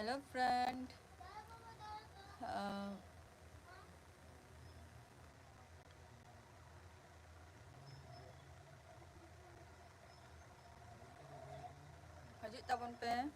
Hello, friend. Uh, Hajik tabon pe.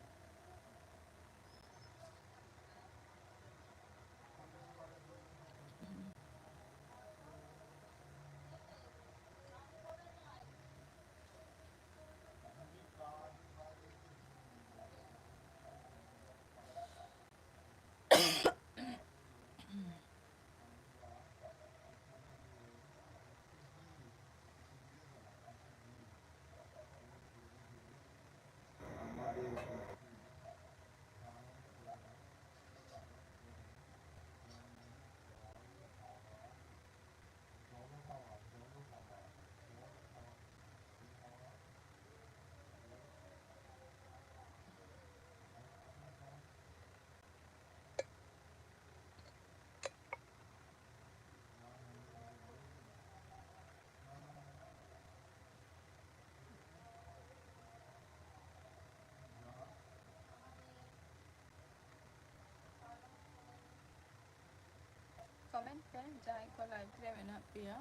Comment pe. Jai ko live tre mena pia.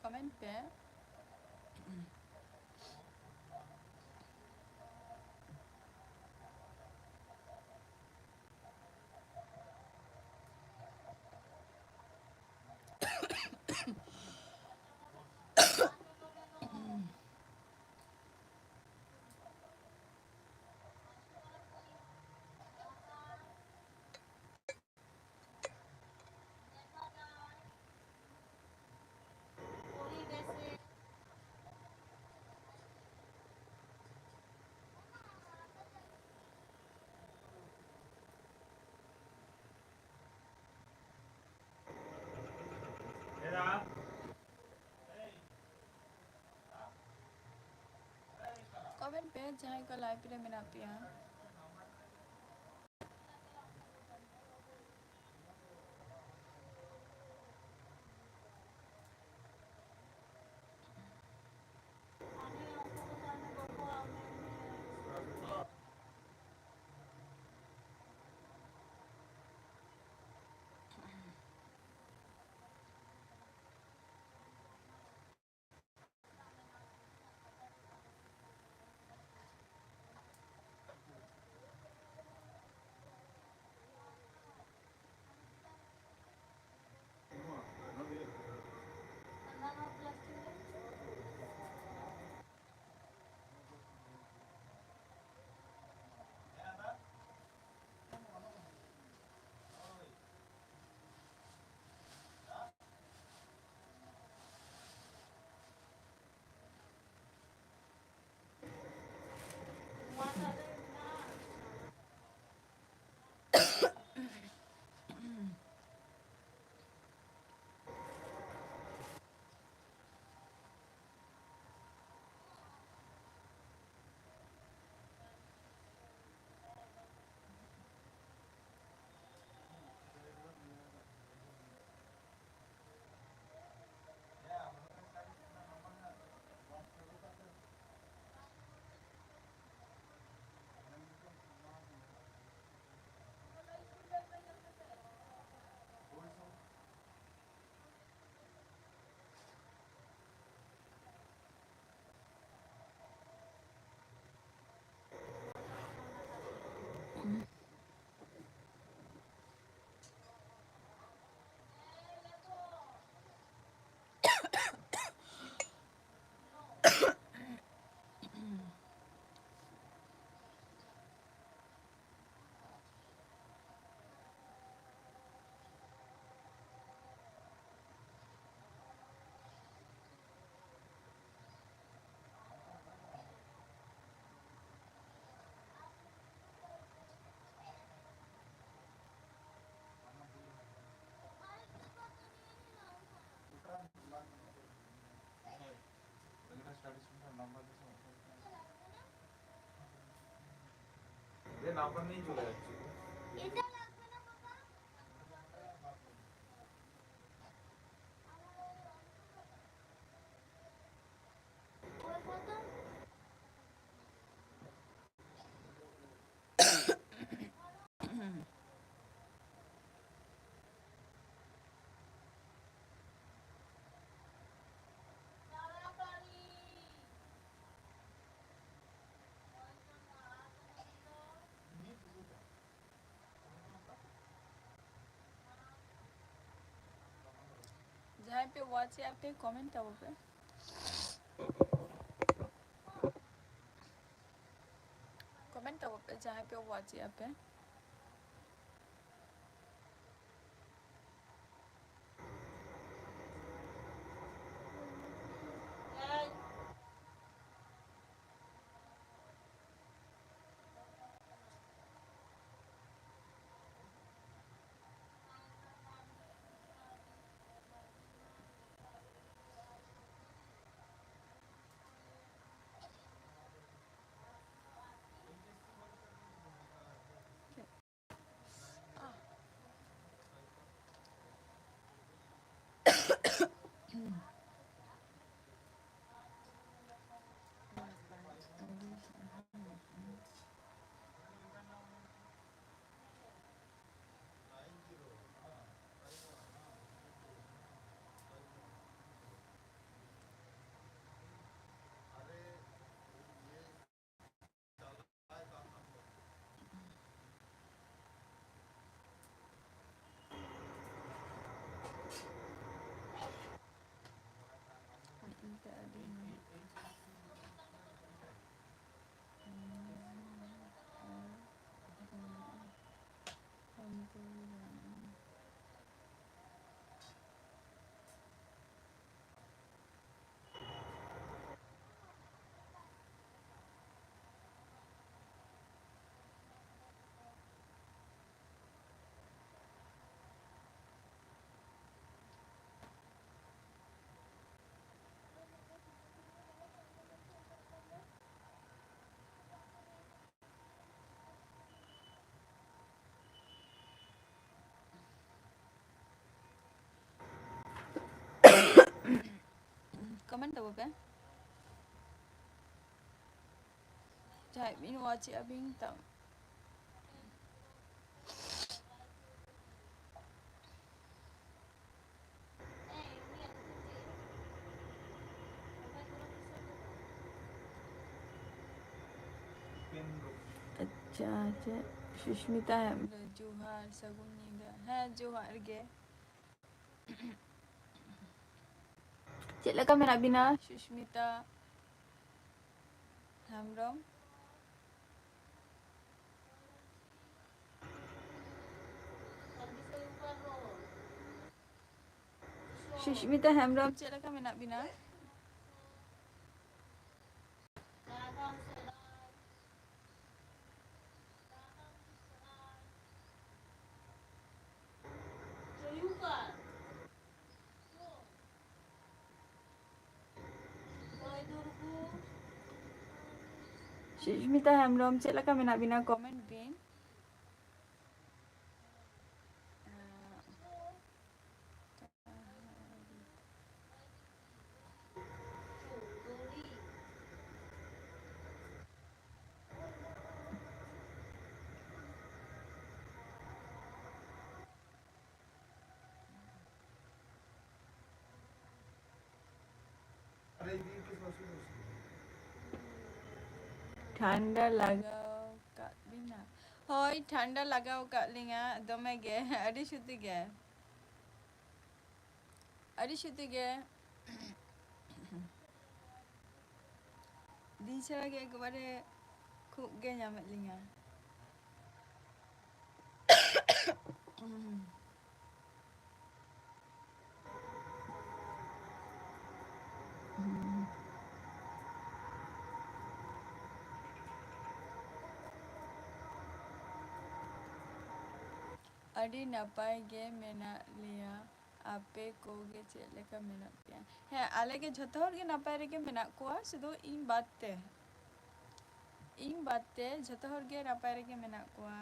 Comment pe. Comment pe. Jai ko live tre mena pia. जहाँ पे WhatsApp पे comment तब पे comment तब पे जहाँ पे व्हाट्सएप पे कमेंट तब पे type in WhatsApp tao अच्छा अच्छा सुष्मिता है जोहार सगुन नींदा है जोहार गे चेक लेका मेरा बिना सुष्मिता हेम्ब्रम सुष्मिता हेम्ब्रम चेक लेका मेरा बिना सुष्मिता हेम्ब्रम चेक लेका मेरा बिना कमेंट बिन ठंडा लगाओ का बिना होय ठंडा लगाओ का लिंगा दमे गे अड़ी शुति गे दिशा गे एकबारे खूब गे ᱧᱟᱢᱮᱫ लिंगा अड़ी नपाय गे मेना लिया Ape koge cek leka menak pia. He, ale ge jhoto hor ge napai rege menak koa, sudu ing batte. Ing batte jhoto hor ge napai rege menak koa.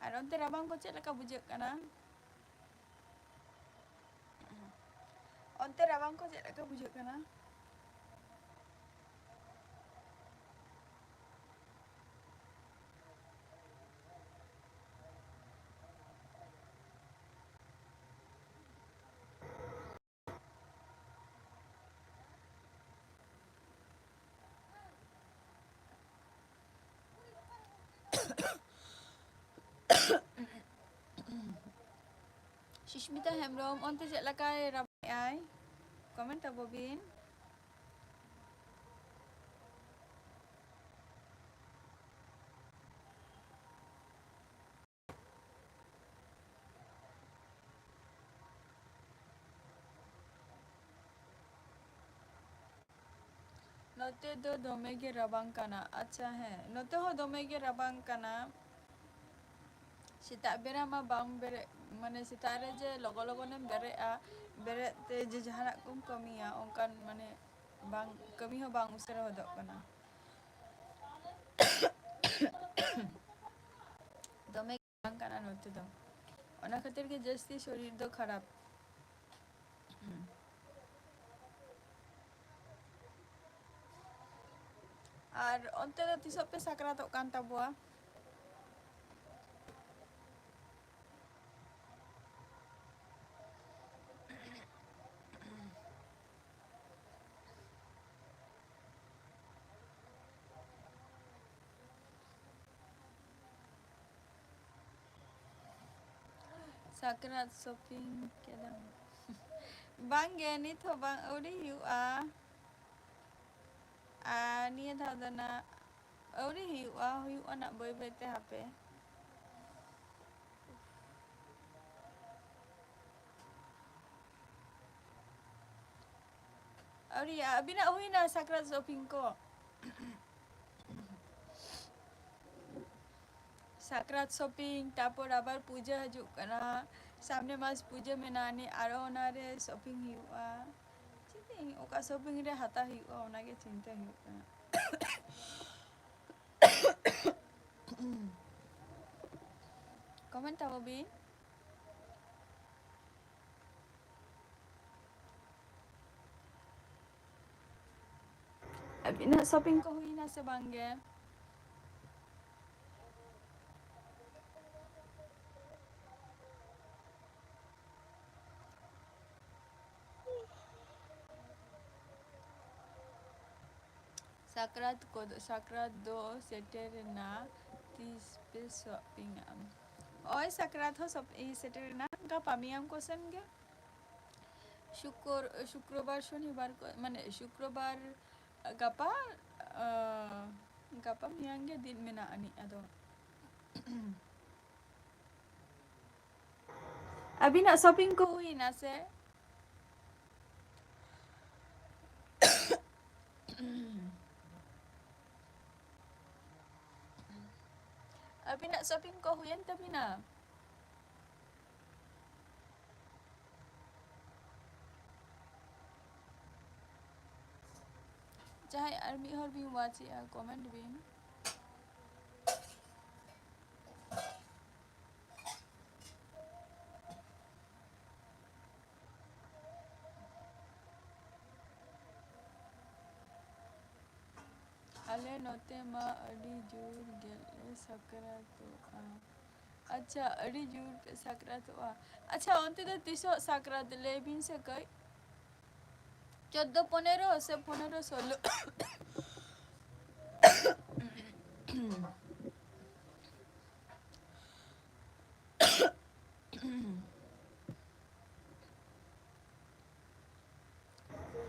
Ar onte rabang ko cek leka bujek kana? Onte rabang ko cek leka bujek kana? Sushmita Hemrom, onte cek leka rabang ai? Komen ta Bobin? Note do dome ge rabang kana. Acha he. Note ho dome ge rabang kana. Setak bera ma bang bere mane setak re je logo-logo nem bere a bere te je jahanak kum kamiya onkan mane bang kami ho bang usara hodok kana. Dome bang kana note do. Ona khatir ge jasti shorir do kharap. Ar onte do tisok pe sakratok kan tabua. Sakrat shopping kedang. Bang ge ni tho bang auri hiu a. A ni tha dana auri hiu anak boy bete hape. Auri ya abina hui na sakrat shopping ko. Sakrat shopping tapor abar puja hajuk kana. Samne mas puja menani aro onare shopping hiu'a. Chiti oka shopping re hata hiu'a onage chinta hiu'a kana. Komen ta Bobin? Abina shopping ko hui na se bangge. Sakrat do seterna tis pe shopping am. Oi sakrat ho seterna ka pamiam kosen ge. শুক্রবার শনিবার মানে শুক্রবার gapa gapa miyangge din mena ani ado. Abi nak shopping ko hui na se. Abi nak shopping ko huyan tapi na. Jahai army hor bin wachi a comment bin. Ale note ma adi jur gel sakrat to a. अच्छा अड़ी जूर sakrat wa. अच्छा onte to tiso sakrat le bin se kai. 14 15 se 15 16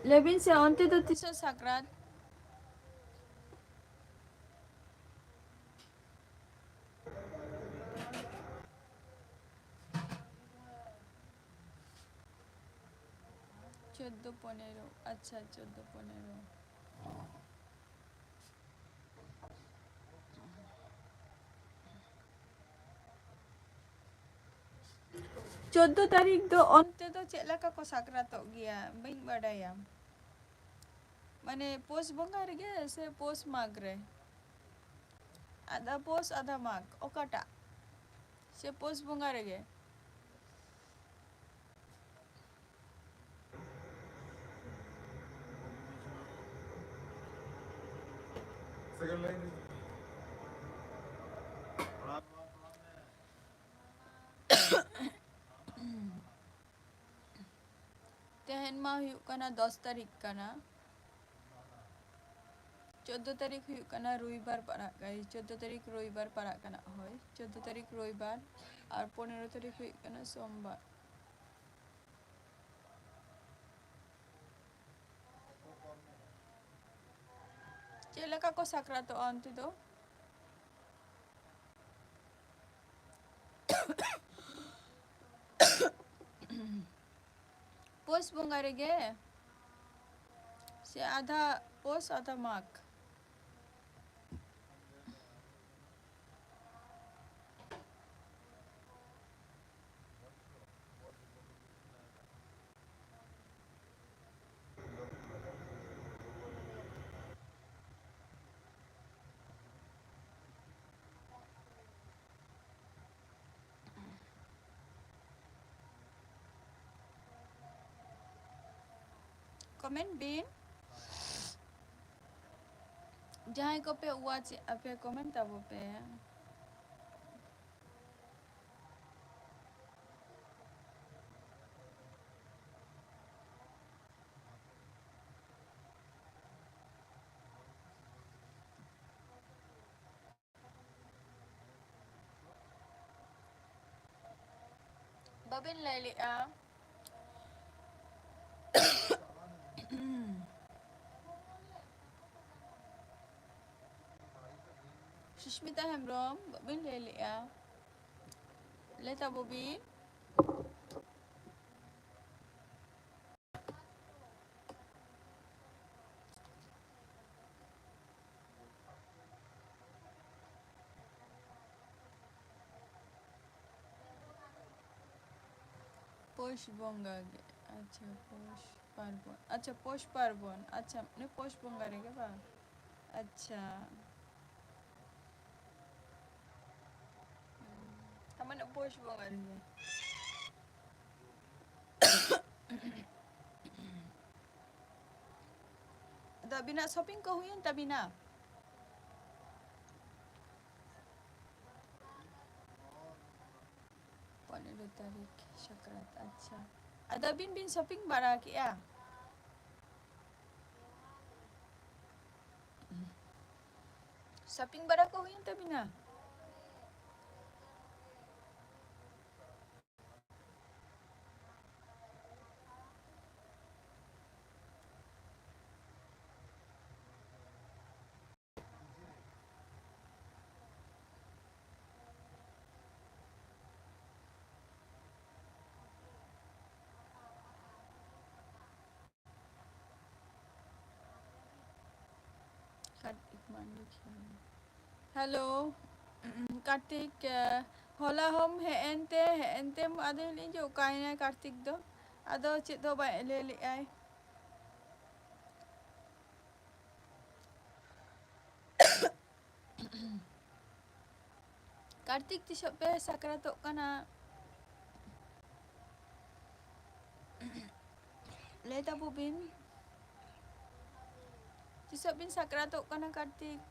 Lebin se onte to tiso sakrat. चौदह 15 अच्छा 14 15 14 14 tarik do onte do cek leka ko sakratok gea bain badaya mane pos bonga rege se pos magre ada pos ada mag okata se pos bonga rege second line tehen ma huyuk kana 10 tarik kana 14 tarik huyuk kana রবিবার পাড়া গাই 14 তারিখ রবিবার পাড়া kana হয় 14 তারিখ রবিবার আর 15 তারিখ huyuk kana সোমবার cek leka ko sakratok onte do pos bonga rege se आधा pos आधा माग komen bin jangan ko pe watch ape komen tabo pe babin lali a Sushmita Hemrom babin lali a leta bobi পোষ বঙ্গা আচ্ছা পোষ পার্বণ আচ্ছা মানে পোষ বঙ্গা রেগে বা আচ্ছা তার মানে পোষ বঙ্গা রেগে Tapi nak shopping ke Huyan tapi na. 15 tarik Syakrat acha. Ada bin shopping bara ki ya. Shopping bara ke Huyan tapi na. Hello, Kartik. Hola hom he ente mu ada ni jo kaina Kartik do. Ada cik do ba lele ai. Kartik ti shop pe sakratok kana. Leta bubin. Ti shop bin sakratok kana Kartik.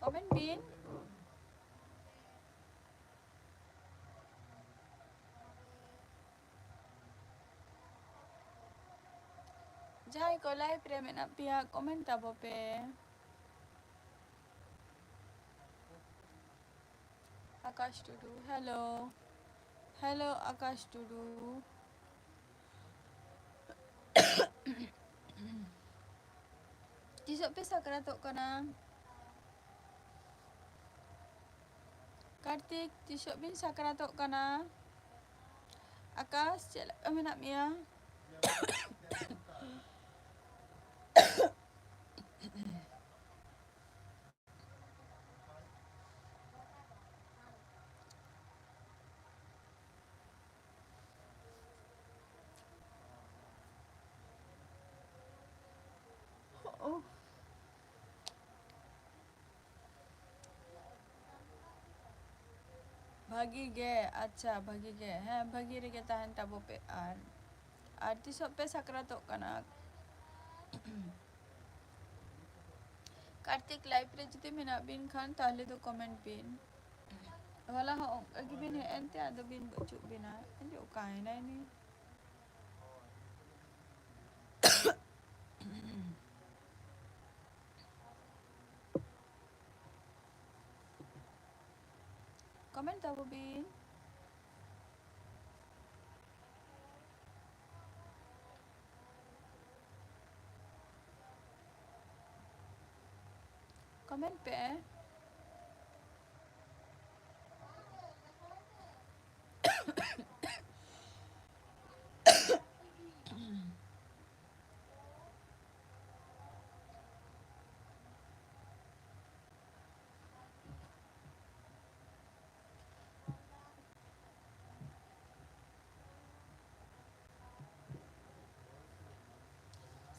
Komen bin. Jai ko live pre me nak pihak komen tabo pe. Akash Tudu. Hello. Hello Akash Tudu. Ti shop pe sakratok kana. Kartik, tisok bin sakratok kana. Akas, cik lek kami nak Mia. Oh. Bagi ge, acha bagi ge. Bagi rege tahan tabo pe ar. Ar tisok pe sakratok kana. Kartik live रे जुते मेना बिन खान ताहले तो comment बिन वाला हो अगी बिन है एंते आदो बिन बचु बिना एंते उकाय ना ini komen tabo bin komen pe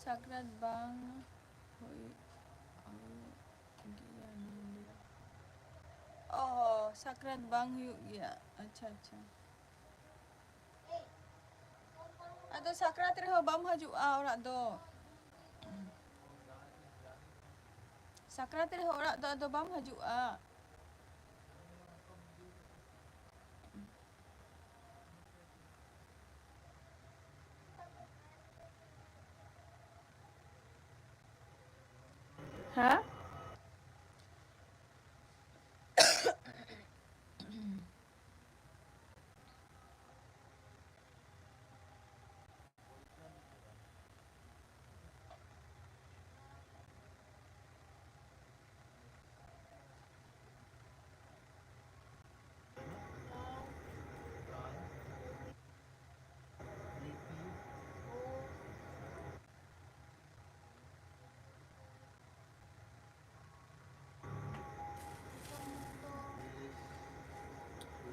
sakrat bang hoi oh sakrat bang yuk ya अच्छा अच्छा ado sakrat reho bam haju a orak do sakrat reho orak do ado bam haju a ha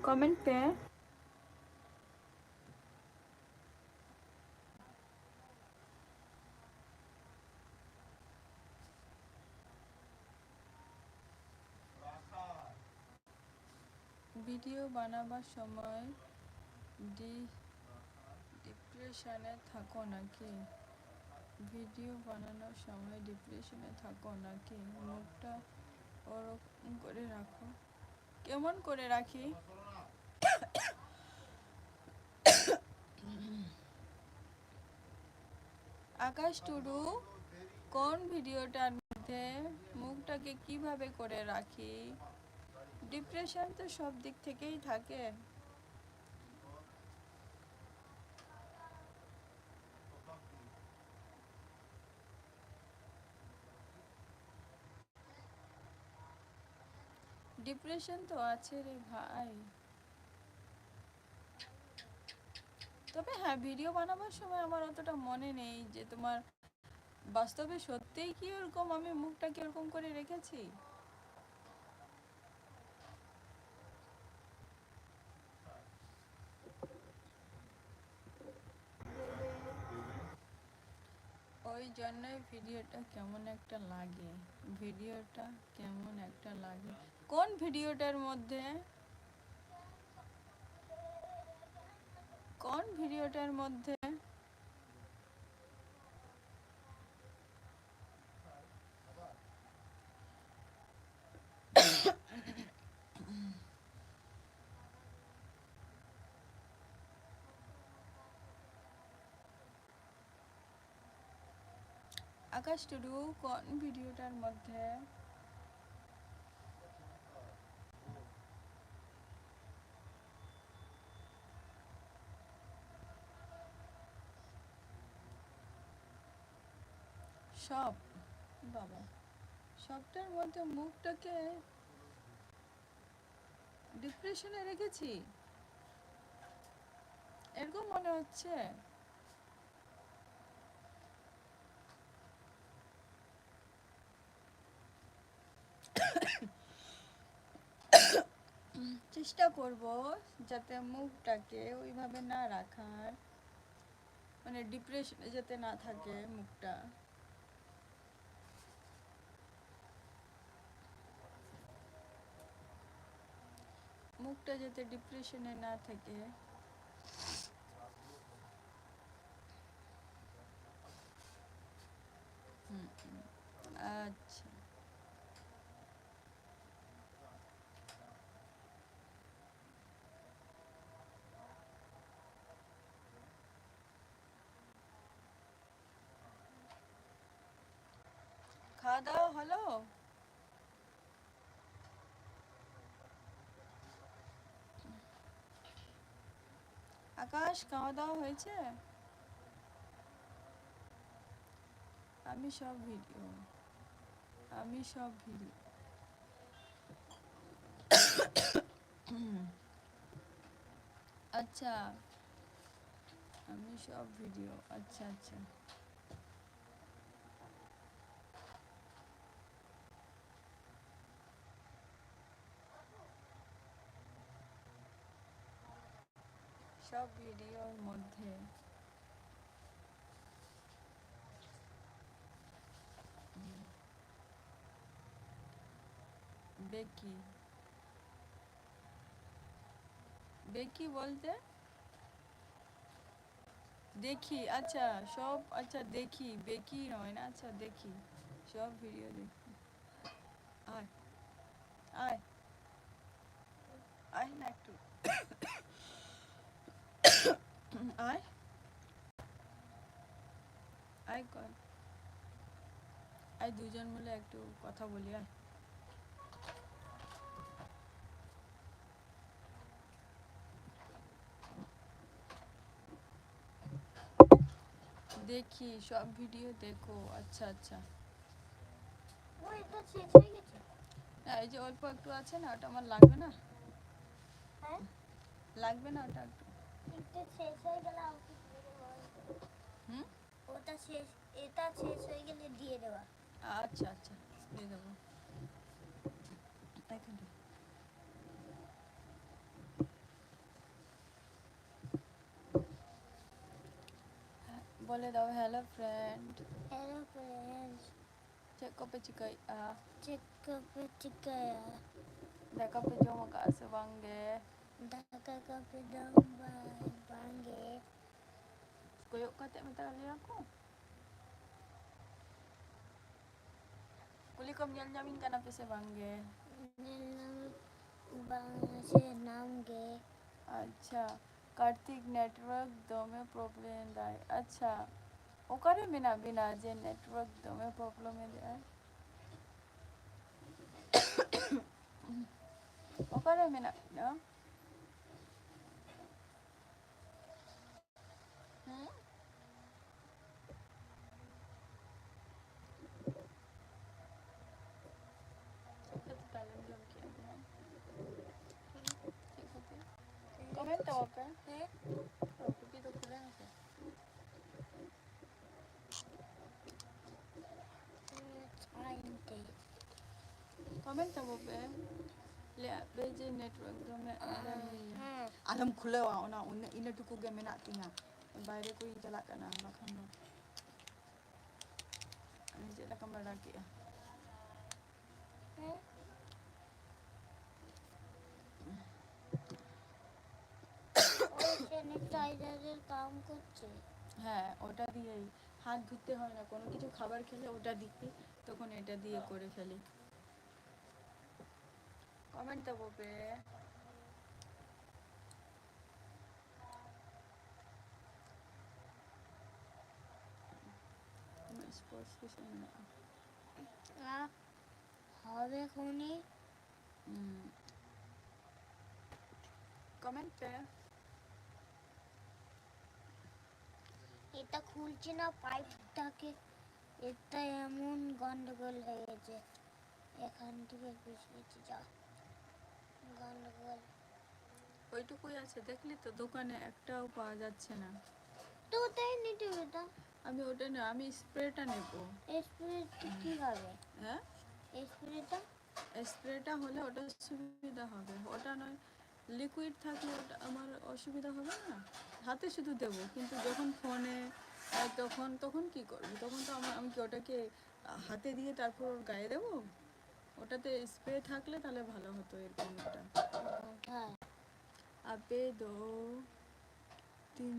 komen pe video বানাবার সময় ডিপ্রেশনে থাকো নাকি video বানানোর সময় ডিপ্রেশনে থাকো নাকি মুখটা ওরকম করে রাখো কেমন করে রাখি আকাশ টুডু কোন ভিডিওটার মধ্যে মুখটাকে কিভাবে করে রাখি ডিপ্রেশন তো সব দিক থেকেই থাকে ডিপ্রেশন তো আছে রে ভাই তবে হ্যাঁ ভিডিও বানাবার সময় আমার অতটা মনে নেই যে তোমার বাস্তবে সত্যিই কি এরকম আমি মুখটাকে এরকম করে রেখেছি ওই জন্যই ভিডিওটা কেমন একটা লাগে কোন ভিডিওটার মধ্যে আকাশ টুডু কোন ভিডিওটার মধ্যে সব বাবা সবটার মধ্যে মুখটাকে ডিপ্রেশনে রেখেছি এরকম মনে হচ্ছে। চেষ্টা করব যাতে মুখটাকে ওইভাবে না রাখার, মানে ডিপ্রেশনে যাতে না থাকে মুখটা। মুখটা যাতে ডিপ্রেশনে না থাকে। আচ্ছা খাওয়া দাওয়া হলো? আকাশ খাওয়া দাওয়া হয়েছে? আমি সব ভিডিও আচ্ছা আমি সব ভিডিও আচ্ছা আচ্ছা সব ভিডিওর মধ্যে বেকি বেকি বলতে দেখি, আচ্ছা সব, আচ্ছা দেখি, বেকি নয় না, আচ্ছা দেখি সব ভিডিও দেখি। আয় আয় আয় না একটু আয় আয় কর, আয় দুজন মিলে একটু কথা বলি। আয় দেখি সব ভিডিও দেখো, আচ্ছা আচ্ছা। এই যে অল্প একটু আছে না, ওটা আমার লাগবে না, লাগবে না ওটা একটু। শেষ হয়ে গেলে হুম ওটা শেষ, এটা শেষ হয়ে গেলে দিয়ে দেওয়া। আচ্ছা আচ্ছা দিয়ে দেবো। এখানে boleh daw hello friend. Hello friends. Cek ko pe chikai a. Cek ke cikaya. Deka pe jomo ka se bangge. Daka ke pedambang bangge. Koyok ka tak mata kali aku. Kuli kom nyal nyamin kana pe se bangge. Nilam bang se namge. अच्छा Kartik network दमे problem दाय। अच्छा ओकारे बिना बिना जे network दमे problem है ओकारे बिना बिना Comenta oke. Oh, begitu kuliah oke. Comenta oke. Lihat beje network dome ada ni. Alam khule wa ona ina tuku ge mena tinga. Bayre koi chala kana bakhan. Ani jela kamera kiya. স্যানিটাইজারের কাম করছে। হ্যাঁ ওটা দিয়েই হাত ধুতে হয় না, কোনো কিছু খাবার খেলে ওটা দিই, তখন এটা দিয়ে করে ফেলি। কমেন্ট দেবো পে স্পোর্টস কিছু না হবে খুনি। কমেন্ট পে এটা খুলছে না পাইপটাকে, এটা এমন গন্ডগোল হয়ে গেছে, এখান থেকে পিছিয়ে যা গন্ডগোল ওইটুকুই আছে, দেখলি তো দোকানে একটাও পাওয়া যাচ্ছে না। তো ওটাই নিতে হবে তো। আমি ওটা না, আমি স্প্রেটা নেব। স্প্রে কি হবে? হ্যাঁ, স্প্রেটা স্প্রেটা হলে ওটা সুবিধা হবে, ওটা নয় লিকুইড থাকলে ওটা আমার অসুবিধা হবে না। হাতে শুধু দেবো, কিন্তু যখন ফোনে তখন তখন কি করবো? তখন তো আমি কি ওটাকে হাতে দিয়ে তারপর ওর গায়ে দেবো? ওটাতে স্প্রে থাকলে তাহলে ভালো হতো এরকম একটা। কোথায়? আপে দো তিন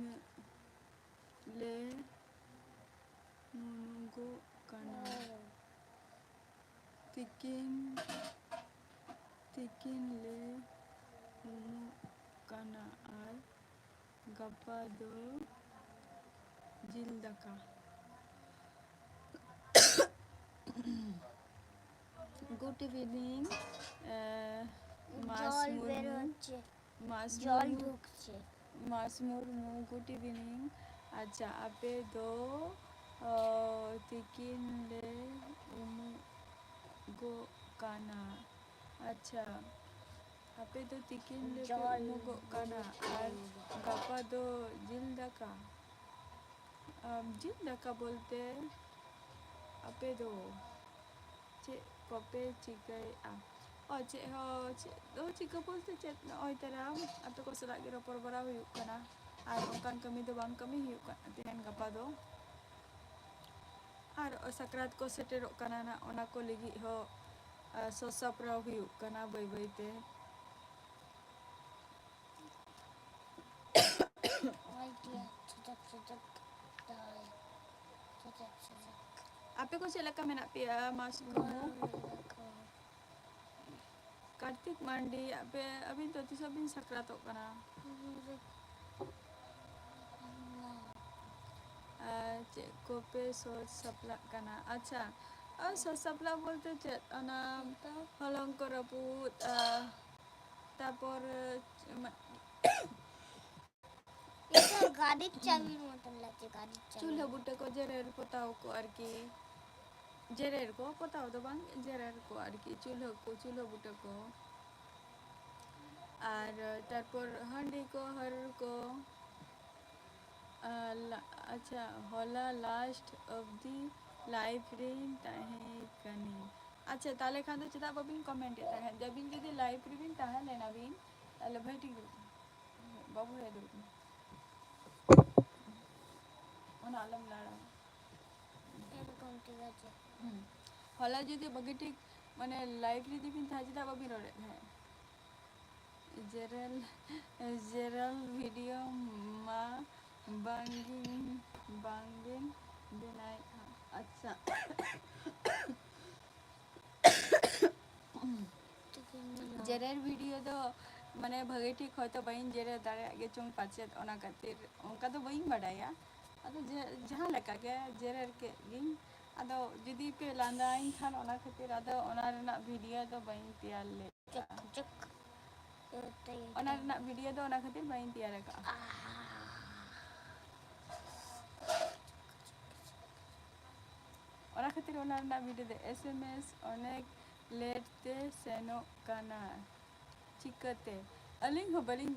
লে মুনুগো কানা tikin tikin le mumu kana আর gapa do jildaka. Good evening মাস জল বের মুরমু, হচ্ছে, মাস জল মুরমু, ঢুকছে। মাস মুরমু গুড ইভিনিং। আচ্ছা, আপে দো তিকিন লে উমু গো কানা। আচ্ছা, আপে দো তিকিন লে পে জল উমু গো কানা আর গাপা দো জিলদাকা। জিলদাকা বলতে আপে দো che kope chikai do chika bolte chet oi tara ape ko sala gi ropor bara huyuk kana ar onkan kami do bang kami huyuk kana tinan gapa do ar sakrat ko seterok kana na ona ko ligi ho sosapra huyuk kana bai bai te. ওই দিয়ে ছোটক ছোটক তাই ছোটক ছোটক Ape ko sila kami na pia mas গরম kumu রাখো। Kartik mandi ape abin to tisabin sakrato kana cek kope sos sapla kana. Acha sos sapla bolte cek ana holong ko raput তারপর এটা গাড়ির চাবির মতন লাগছে, গাড়ির চাবি। চুলা বুটা ko jerer potaw ko আর কি jerer ko potaw do bang jerer ko আর কি চুলা বুটা ko আর তারপর হান্ডি ko হর ko আচ্ছা হলা last of the life ring তাহে কানি. আচ্ছা তাহলে খান তো চেতা বাবিন কমেন্টে তাহে যাবিন যদি লাইভ রিবিন তাহলে নাবিন তাহলে ভাই ঠিক বাবু হে দু ওনা আলম লাড়া এরকম ঠিক আছে। হলা যদি বগে ঠিক মানে লাইভ রিদিবিন তাহে চেতা বাবিন রে হ্যাঁ জেরাল জেরাল ভিডিও মা বাঙ্গিন বেনাই. আচ্ছা jerer video do মানে ভাগে ঠিক হয়তো বাইন জেরে দাঁড়ে আগে চুং পাচ্ছে ওনা খাতির অঙ্কা তো বইন বাড়াইয়া আদো যাহা লেকা গে জেরের কে গিন আদো যদি পে লান্দাইন খান ওনা খাতির আদো ওনা রেনা ভিডিও do বাইন তিয়ার লে চক চক এটাই ওনা রেনা ভিডিও do ওনা খাতির বাইন তিয়ার কা ওনা খাতির ওনা রেনা ভিডিও de SMS অনেক লেট তে সেনো কানা চিকতে aling ho baling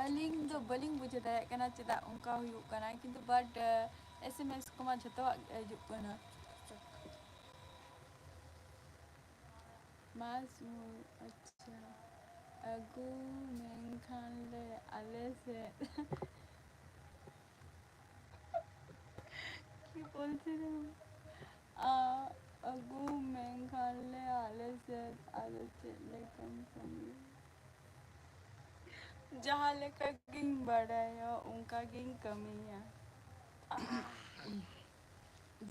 aling do baling buje dayak kana cheda onka huyuk kana kintu but SMS koma jhotowak hijuk kana mas acha agu mengkhan le ale se কি বলছি রে agu mengkhan le ale se lekan kami जहाँ लेकर गिंग बढ़ाया उनका गिंग कमी है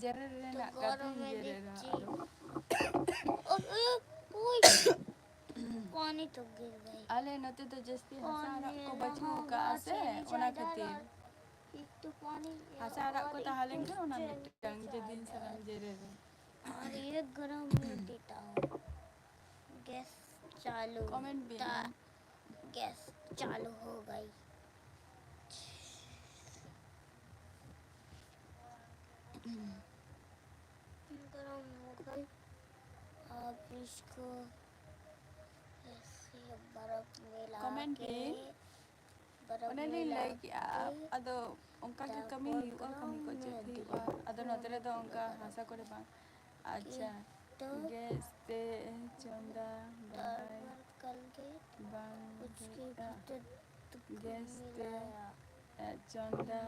जरा रहना कभी जरा ওই पानी तो गिर गई। आले नते तो जस्ती हसारा को बचू का आसे ओना खातिर একটু पानी हसारा को ताहलें का ओना मिटांग जे दिन सलाम जरे और ये गरम देता हूँ। गैस चालू कमेंट भी गैस चालू हो गई। गरम हो गई। इसको ऐसे बर्फ मिला Comment के pin. बर्फ Ona li मिला like ya. के Ado onka ke kami hiuga kami ko chet hiuga. Ado notere do onka hasa kore bang. Acha. तो Guess te chonda badai दरबार करके bang उसके ya. भीतर Guess te मिलाया chonda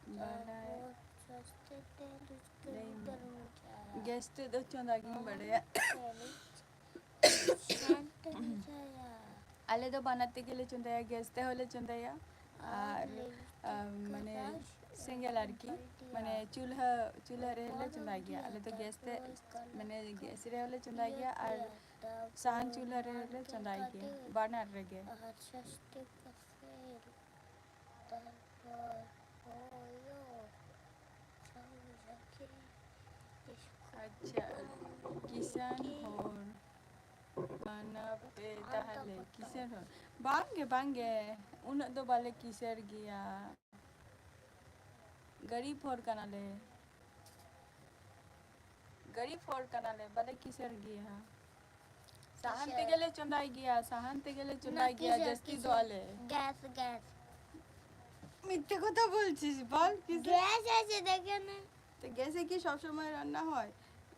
और badai. वो सस्ते तेल उसके नहीं। भीतर मिलाया Guess te do chonda gi badai. शांत मिलाया Ale do banate gele chonda ya guess te hole chonda ya. আর মানে সিঙ্গেল আর কি মানে চুলহা রেলে চুন্দা গিয়া আলে তো গ্যাসতে মানে গ্যাসে হলে চুন্দা গিয়া আর সাহান চুলহা রেলে চুন্দা গিয়া বার্নার রেগে और सस्ते कफेल তারপর ওয়ো সব রাখে আচ্ছা কিষান হর বানাবে তাহলে কিসের হর বাঙ্গে উনার তো বলে কিসের গিয়া गरीब हर कनाले बले किसर गया साहन ते गेले चंदाई गया जस्ती दोले গ্যাস মিথ্যে কথা বলছিস বল কিসে গ্যাস আছে দেখে না তো গ্যাসে কি সব সময় রান্না হয়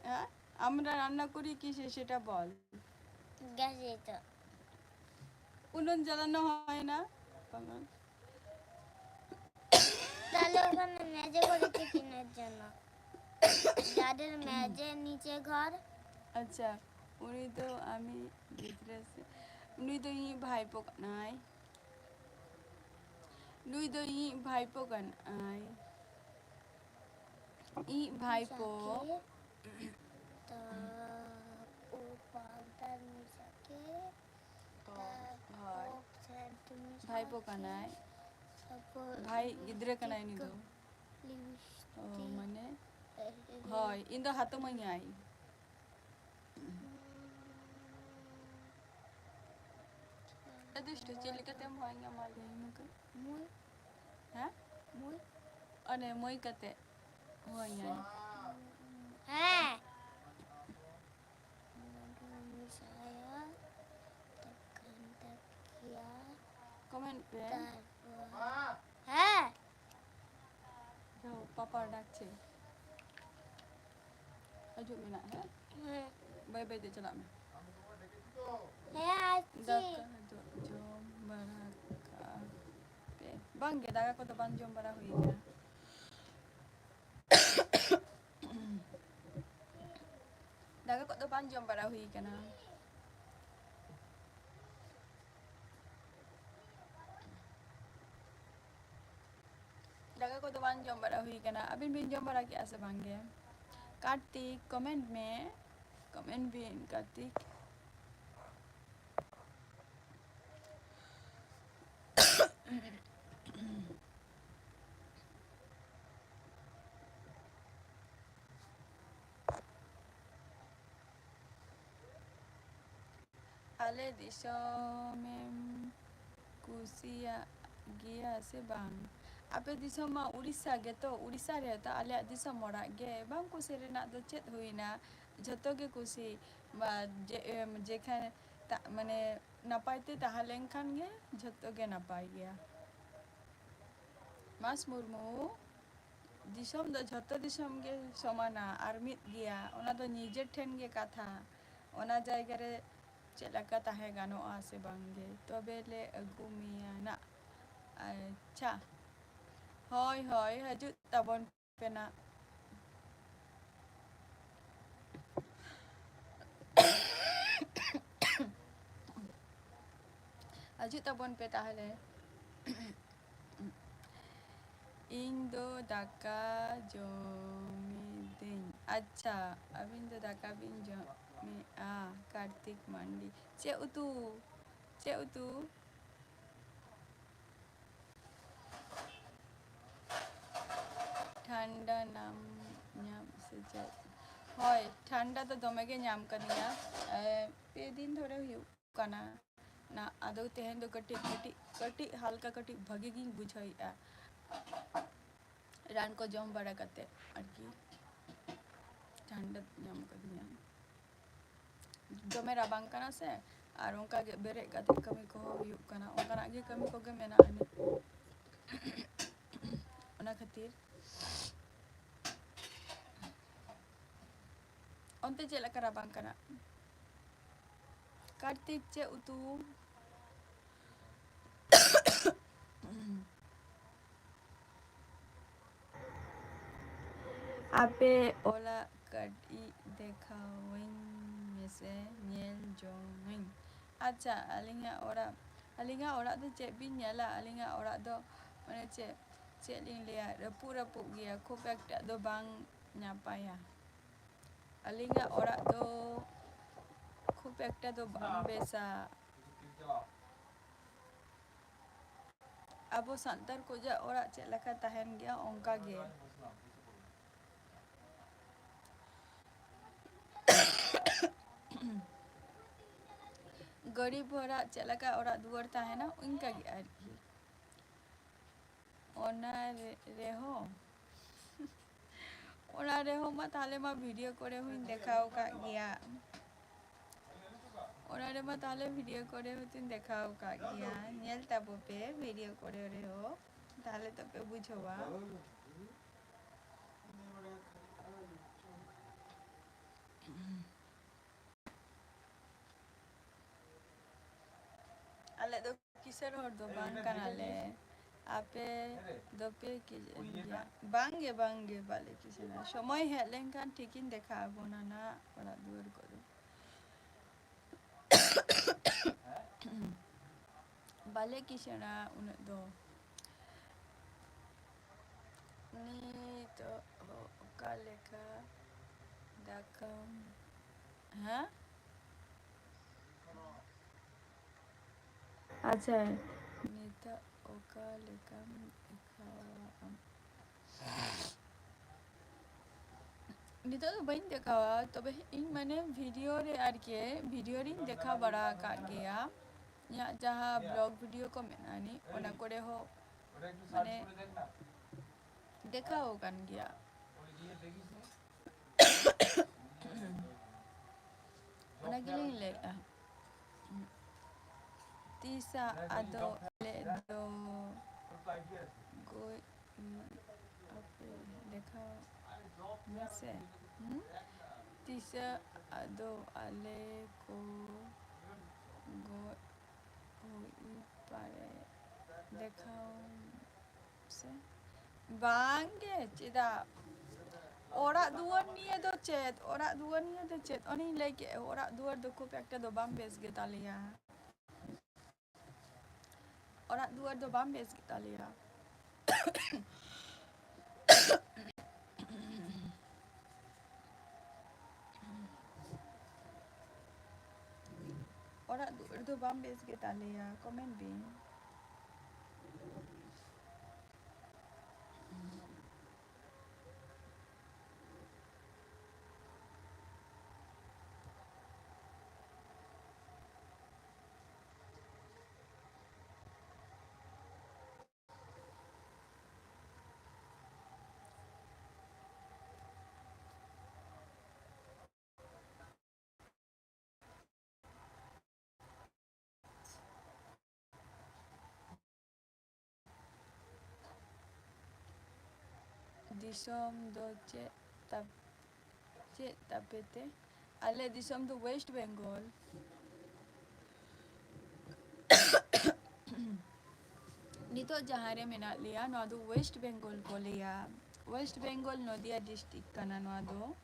হ্যাঁ আমরা রান্না করি কিসে সেটা বল গ্যাস এটা উনুন জ্বালানো হয় না তাহলে ওখানে মেজে করেছে কিনার জন্য যাদের মেজে নিচে ঘর আচ্ছা উনি তো আমি ভিতরে উনি তো ই ভাইপো নাই নুই তো ই ভাইপো কান আই ই ভাইপো তা ও পাউডার মিশাকে হয় ভাইপো কানাই তারপর ভাই গিদ্রে কানাই নি তো ও মানে হয় ইন্দো হাতো মাই Adusto, chili ka tem hoy nga malay mo ka. মুই Ha? মুই Ane moy kate. Hoy nga. হ্যাঁ মিশায়া তখনটা কিয়া Comment pe. তারপর হ্যাঁ Jao papa dakche. Aju mina ha. হ্যাঁ Bye bye de chala me. হ্যাঁ আছি Daka do jom baraka pe. Bangge daga ko to ban jom bara hui gaya. Daga ko to ban jom bara hui kana. daga ko to ban jom bara hui kana. Abin bin jom bara ki ase bangge. Kartik comment में comment भी Kartik ale disomem kusia gia se bang ape disoma Orissa गे तो उड़ीसा रे तो आले दिसम मोड़ा गे bang कुसी रे ना तो चेत हुईना जतो गे कुसी बा जेखाने माने नापायते ताहलेन खान गे जतो गे नापाय गया मास मुर्मू दिसम दो जतो दिसम गे समाना आर मित गया ओना तो निजे ठेन गे कथा ओना जायगा रे चेलका ताहे गानो आसे बांगे तबे ले अगुमिया ना अच्छा होय होय हजू तबन पेना हजू तबन पे ताहले इंदो दाका जोमिदिन अच्छा अबिंदो दाका बिन जो में कार्तिक मंडी चे उतू ठंडा नाम नाम से जाए होय ठंडा तो दमे के नाम कनिया पे दिन थोड़े हुई कना ना आदो तेहन दो कटी हल्का कटी भगे गिन बुझाई रान को जम बड़ा करते और की ठंडा नाम कनिया dome rabang kana se ar onka ge berek kate kami ko huyuk kana onkanak ge kami ko ge menak ani ona khatir onte cek leka rabang kana Kartik cek utu ape ola kadi dekawin mese nyel jongin acha alinga orak tu cek bin nyala alinga orak tu mana cek ling lihat repuk dia kopek tak do bang nyapa ya alinga orak tu kopek tak do bang besa abo santar ko ja orak cek leka tahan dia ongka ge गरीब ओरा चलका ओरा दुआर ताहेना उनका गे आरकी ओना रेहो ओना रेहो मा ताले मा वीडियो करे हुई देखाओ का गया ओना रे मा ताले वीडियो करे हुई देखाओ का गया नेल ताबो पे वीडियो करे रेहो ताले तो पे बुझवा ale do kiser hor do bang kanale ape dope ki bange bale kisena সময় হেলেন kan tikin দেখাবো না না ওরা দূর করে bale kisena unak do ni to kaleka dakam ha acha nita okaleka ikawa nito तो बहन देखा तो इन मैंने वीडियो रे आर के वीडियो रिन देखा बड़ा का गया या जहाँ ब्लॉग वीडियो को मेनानी ओना करे हो माने देखा हो kan गया ओना गिलिंग ले tisa ado le do go apa देखा से tisa ado ale ko go pare देखा से bangge cida orak duar niye do chat orak duar niye do chat oni like orak duar do খুব একটা do bam bes ge talia orak duar do bam bes ge talia orak duar do bam bes ge talia komen bin disom do cek tapete ale disom do West Bengal nito jahan re menak liya noa do West Bengal ko liya West Bengal Nodia district kana noa do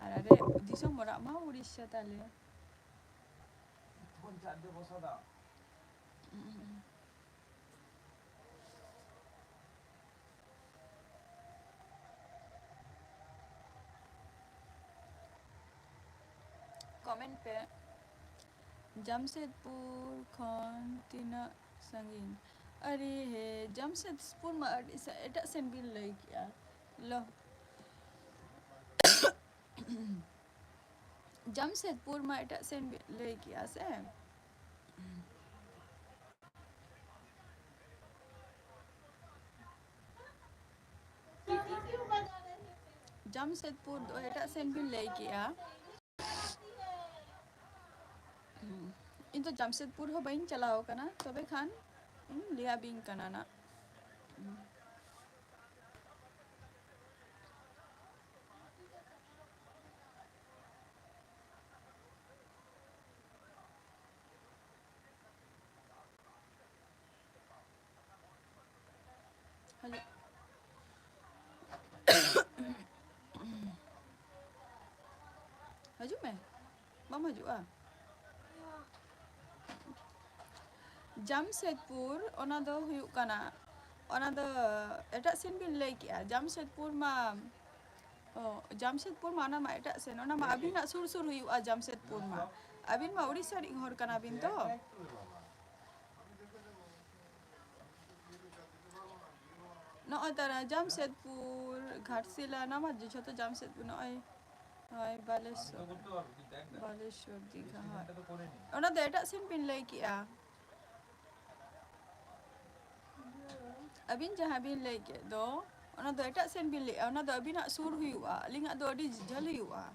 ar are disom orak ma Urisha tale komen pe Jamshedpur khon tina sangin अरे हे जमशेदपुर में एटा Sen bill लई क्या लो जमशेदपुर में एटा Sen bill लई क्या से जमशेदपुर दो एटा Sen bill लई क्या Itu Jamshedpur ho bain chalao kana tobe khan liya bing kana na. Halo. Haju me? Bam haju ah. Jamshedpur ona do huyuk kana. Ona do etak sen bin lay kia. Jamshedpur ma oh Jamshedpur ma ona ma etak sen. Ona ma abin nak sur huyuk ah Jamshedpur ma. Abin ma Odisha ring hor kana abin to. No tara Jamshedpur Ghatsila nama je choto Jamshedpur no ai. Hai Baleshwar Digha hai. Ona do etak sen bin lay kia. Abin jahan bin lay ke do ona do etak sen bin lay ona do abin nak sur huyuk ah. Ling do adi jal huyuk ah.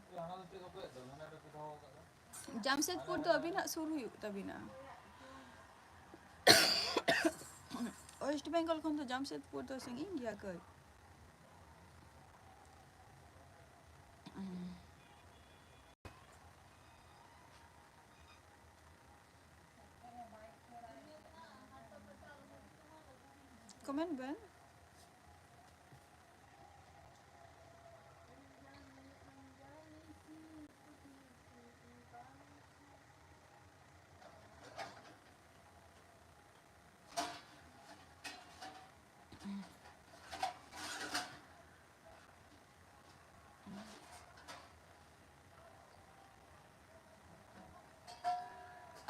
Jamshedpur do abin nak sur huyuk tabina. West Bengal khon to Jamshedpur to sing India ke. Comment ben?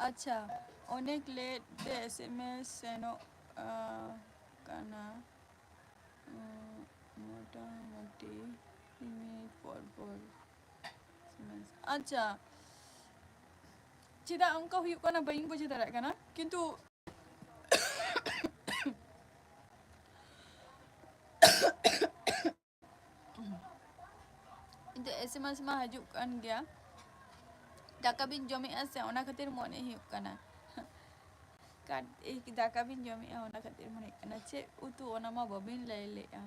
আচ্ছা অনেক late SMS Sen কানা মোটামুটি minute পর আচ্ছা Cida engkau huyuk kana baing bo cida kana kintu itu SMS ma hajuk kan gya daka bin jomi ase ona khatir mone huyuk kana kad daka bin jomi ona khatir mone kana che utu ona ma bobin lele a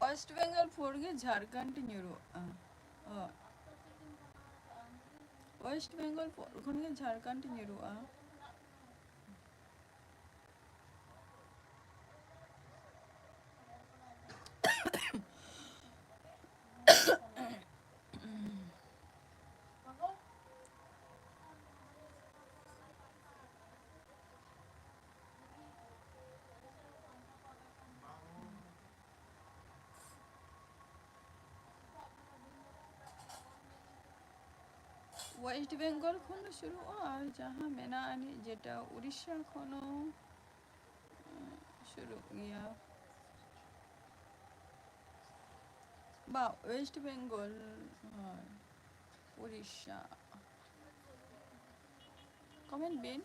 West Bengal forge Jharkhand nyuro West Bengal khonge Jharkhand nyuro West Bengal khono shuru jahan mena ani jeta Odisha khono shuru gya ba West Bengal Odisha comment bin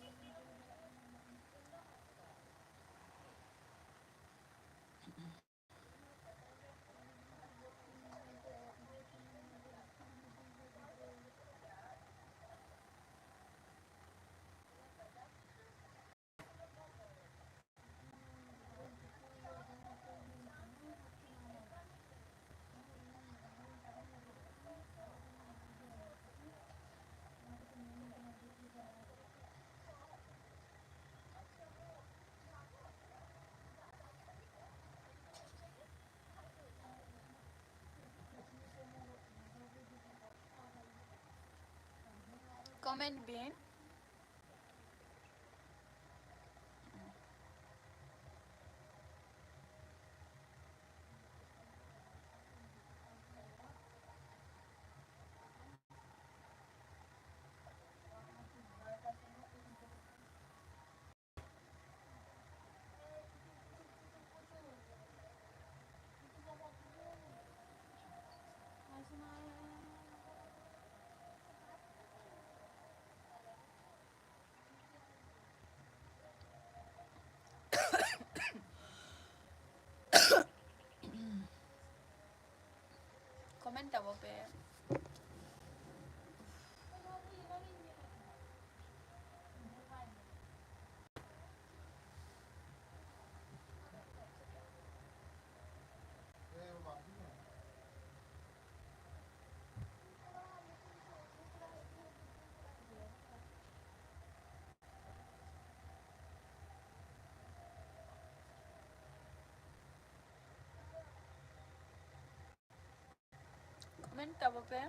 comment bin comment Tabo पे comment Tabo पे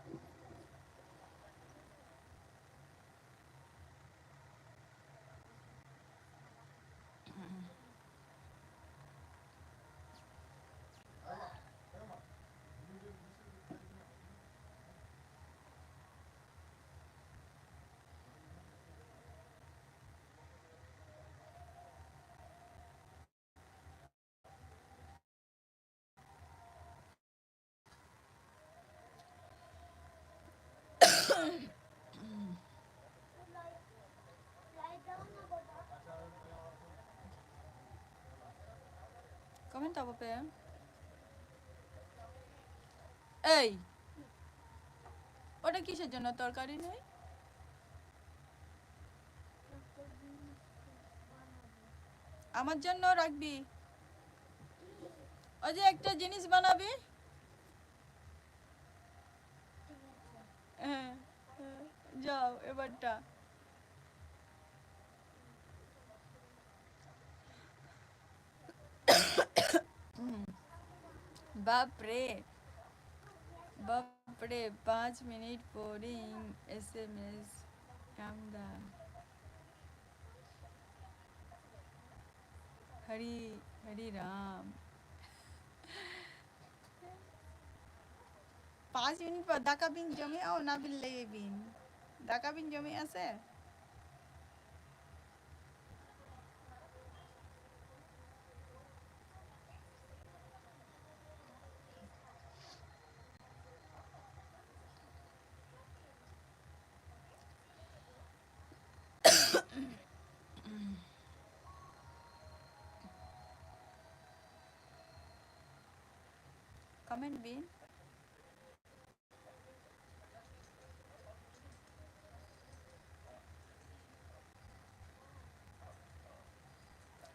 comment Tabo पे এই ওটা কিসের জন্য তরকারি নেই আমার জন্য রাখবি ওই যে একটা জিনিস বানাবি হ্যাঁ যাও এবারটা বাপরে বাপরে 5 মিনিট পরিং এসএমএস কামদা হরি হরি রাম 5 মিনিট পর দাকা বিন জমি আও না বিন লেগে বিন দাকা বিন জমি আছে কমেন্ট বিন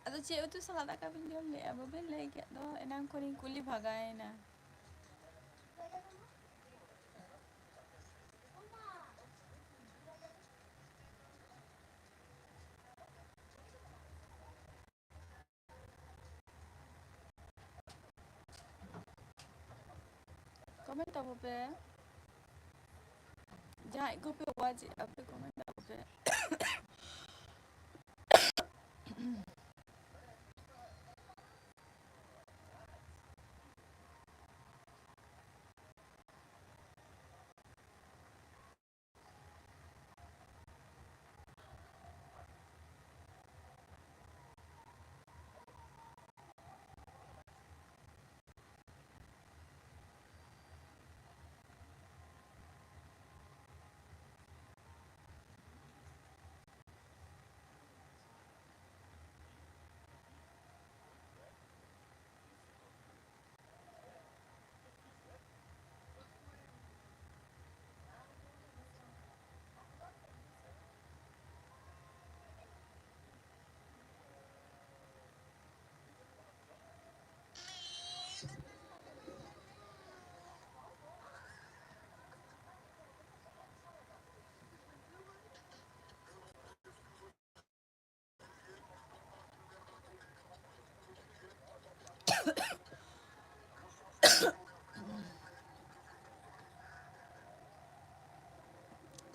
Atau cik tu salah tak kau pinjam ni. Apa bela kat tu enang kuning kuli bagai na. Komen tak apa? Jangan ikut pe wajib apa komen tak apa.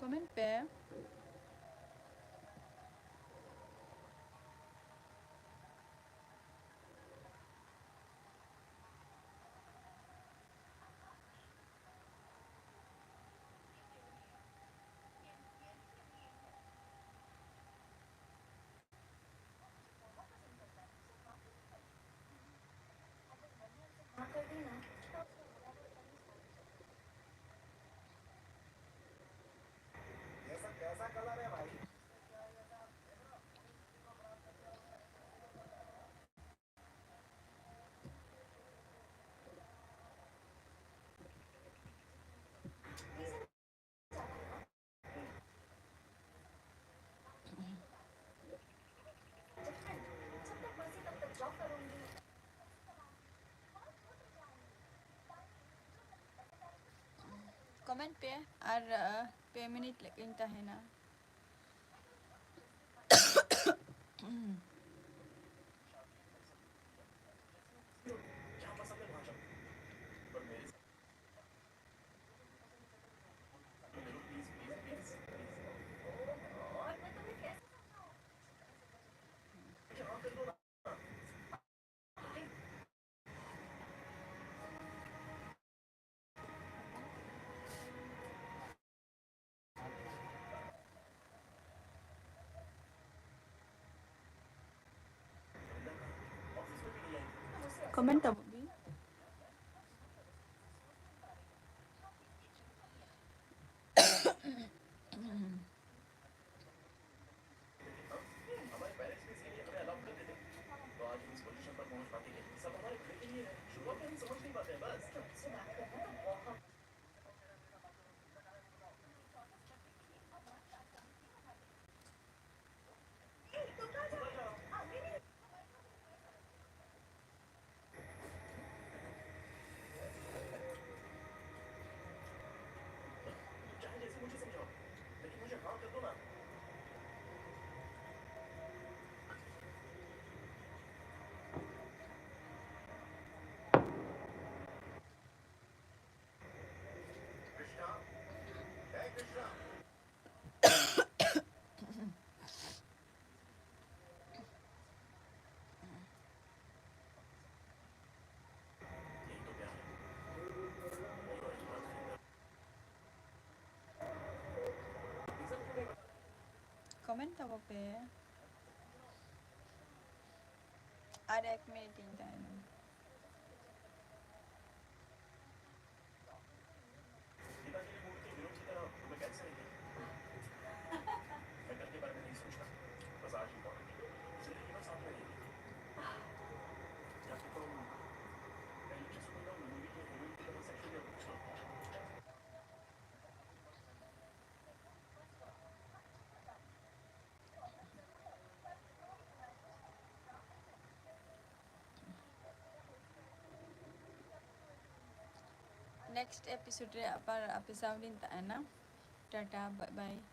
Komen pe. comment pe ar pe minute laking tahena. Comment apa bi? Comment apa pe? Ada ek minute laking tahena. Next episode re apa episode din tahena. Tata bye bye.